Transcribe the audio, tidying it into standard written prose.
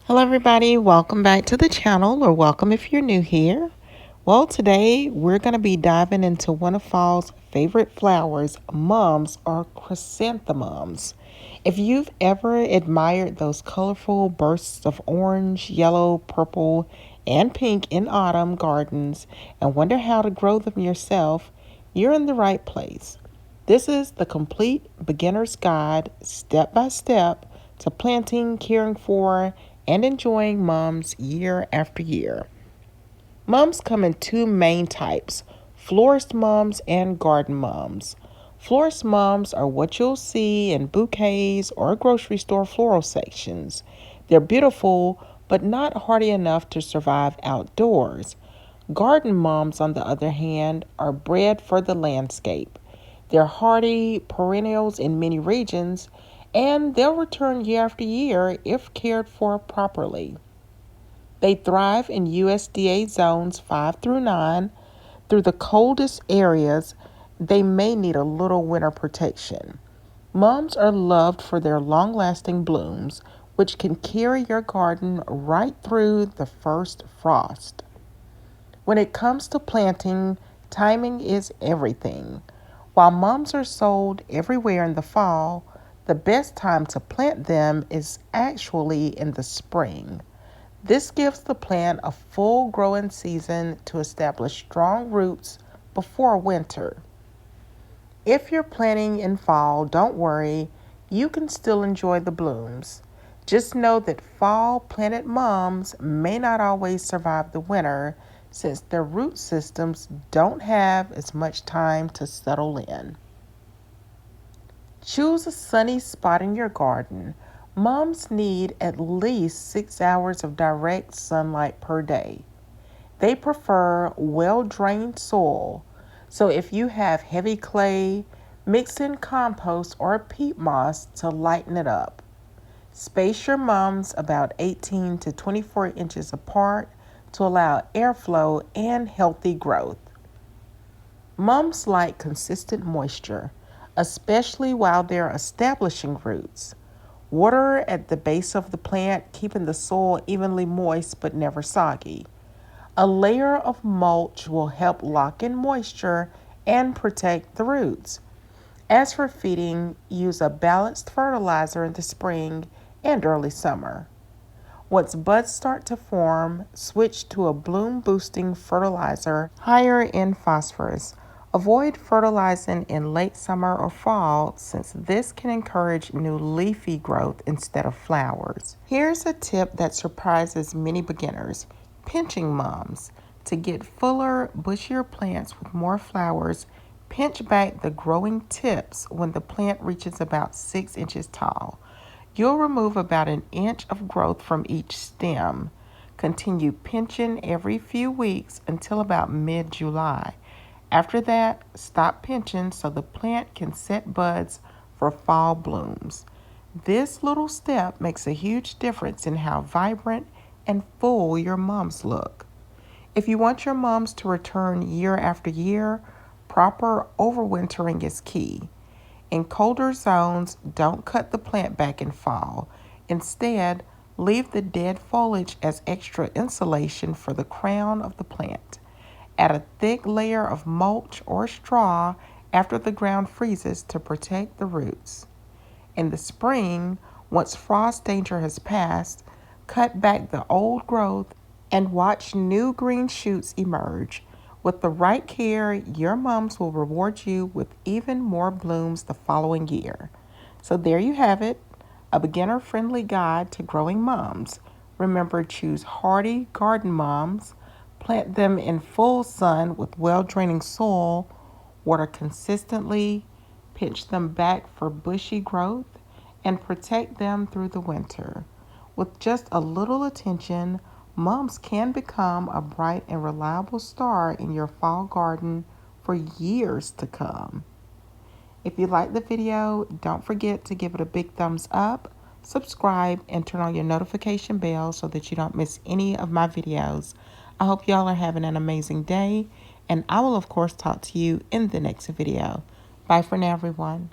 Hello everybody, welcome back to the channel, or welcome if you're new here. Well, today we're going to be diving into one of fall's favorite flowers, mums or chrysanthemums. If you've ever admired those colorful bursts of orange, yellow, purple, and pink in autumn gardens and wonder how to grow them yourself, you're in the right place. This is the complete beginner's guide, step by step, to planting, caring for, and enjoying mums year after year. Mums come in two main types: florist mums and garden mums. Florist mums are what you'll see in bouquets or grocery store floral sections. They're beautiful, but not hardy enough to survive outdoors. Garden mums, on the other hand, are bred for the landscape. They're hardy perennials in many regions, and they'll return year after year if cared for properly. They thrive in USDA zones 5 through 9. Through the coldest areas, they may need a little winter protection. Mums are loved for their long lasting blooms, which can carry your garden right through the first frost. When it comes to planting, timing is everything. While mums are sold everywhere in the fall, the best time to plant them is actually in the spring. This gives the plant a full growing season to establish strong roots before winter. If you're planting in fall, don't worry, you can still enjoy the blooms. Just know that fall planted mums may not always survive the winter since their root systems don't have as much time to settle in. Choose a sunny spot in your garden. Mums need at least 6 hours of direct sunlight per day. They prefer well drained soil, so if you have heavy clay, mix in compost or peat moss to lighten it up. Space your mums about 18 to 24 inches apart to allow airflow and healthy growth. Mums like consistent moisture, especially while they're establishing roots. Water at the base of the plant, keeping the soil evenly moist but never soggy. A layer of mulch will help lock in moisture and protect the roots. As for feeding, use a balanced fertilizer in the spring and early summer. Once buds start to form, switch to a bloom boosting fertilizer higher in phosphorus. Avoid fertilizing in late summer or fall since this can encourage new leafy growth instead of flowers. Here's a tip that surprises many beginners: pinching mums. To get fuller, bushier plants with more flowers, pinch back the growing tips when the plant reaches about 6 inches tall. You'll remove about an inch of growth from each stem. Continue pinching every few weeks until about mid-July. After that, stop pinching so the plant can set buds for fall blooms. This little step makes a huge difference in how vibrant and full your mums look. If you want your mums to return year after year, proper overwintering is key. In colder zones, don't cut the plant back in fall. Instead, leave the dead foliage as extra insulation for the crown of the plant. Add a thick layer of mulch or straw after the ground freezes to protect the roots. In the spring, once frost danger has passed, cut back the old growth and watch new green shoots emerge. With the right care, your mums will reward you with even more blooms the following year. So there you have it, a beginner-friendly guide to growing mums. Remember, choose hardy garden mums, plant them in full sun with well-draining soil, water consistently, pinch them back for bushy growth, and protect them through the winter. With just a little attention, mums can become a bright and reliable star in your fall garden for years to come. If you like the video, don't forget to give it a big thumbs up, subscribe, and turn on your notification bell so that you don't miss any of my videos. I hope y'all are having an amazing day, and I will of course talk to you in the next video. Bye for now, everyone.